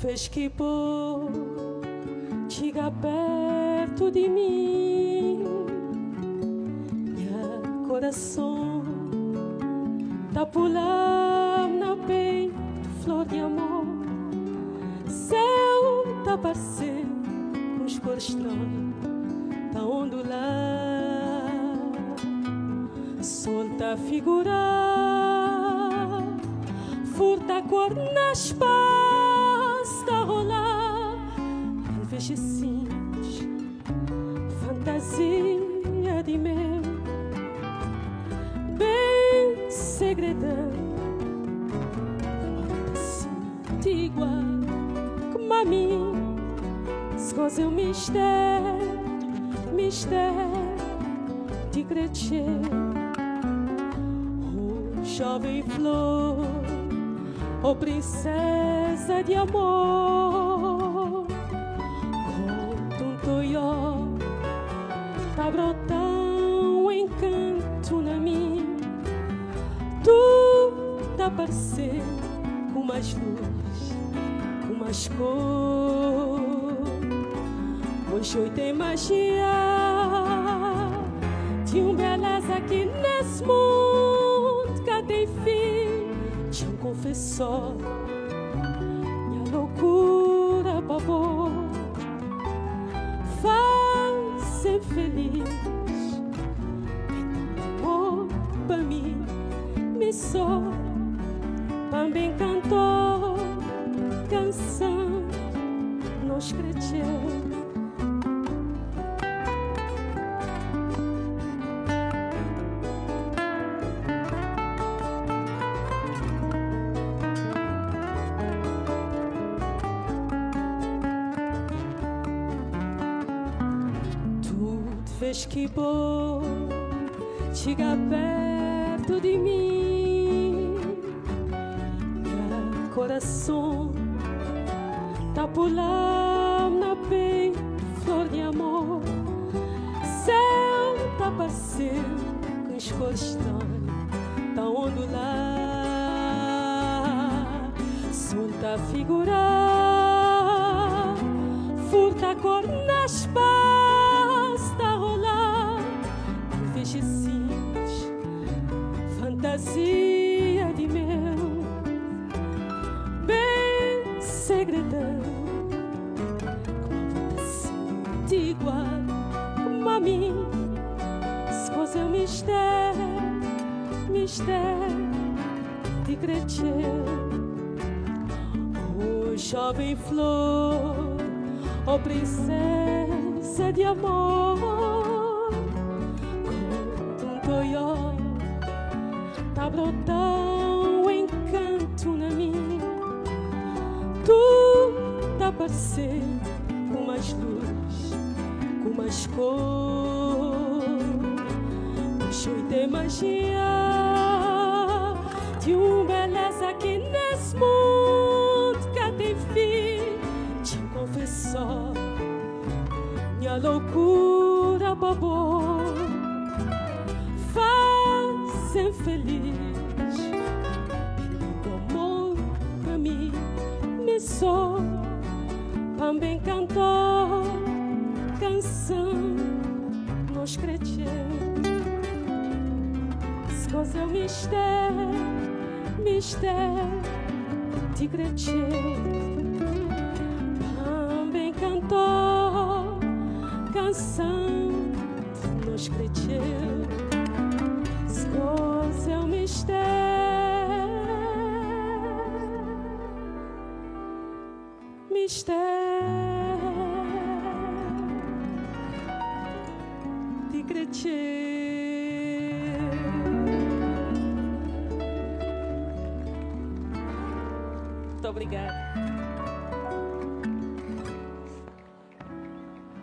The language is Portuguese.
fez que por chegar perto de mim, meu coração tá pulando na peito, flor de amor. Céu tá parecendo uns cores estranhas, tá ondular. Sol tá figurar, furta a cor nas pás, tá rolar. Vejo cintos, fantasia de meu, bem segredão. Sinto igual como a mim, escoze o mistério, mistério de crescer. Oh, jovem flor, oh princesa de amor, conta um toió, tá brotando um encanto na mim. Tu tá parecendo com mais luz, com mais cor. Hoje tem magia de beleza que nesse mundo cá tem fim. De um confessor, minha loucura babou, faz ser feliz. Oh, pra mim, me só, também cantou canção, nós crescemos. Fez que bom chegar perto de mim. Meu coração tá pulando na peito, flor de amor. Céu tá parecendo com as cores estranhas, tá ondular. Sol tá figurar, furta a cor nas pás, tá rolar. Envejecidos, fantasia de meu, bem segredão. Sinto igual como a mim, escoze o mistério, mistério de crescer. Oh, jovem flor, oh princesa de amor, conta um toió, tá brotando um encanto na mim. Tu tá parecendo com mais luz, com mais cor. Hoje tem magia de beleza que nesse mundo cá tem fim. Te confessou, minha loucura babou, faz ser feliz. O amor pra mim me só, também cantou canção, nós crescemos. Escoze o mistério, mistério de crescer. Também cantou canção, nós crescemos. Escoze o mistério, mistério de crescer. Muito obrigada.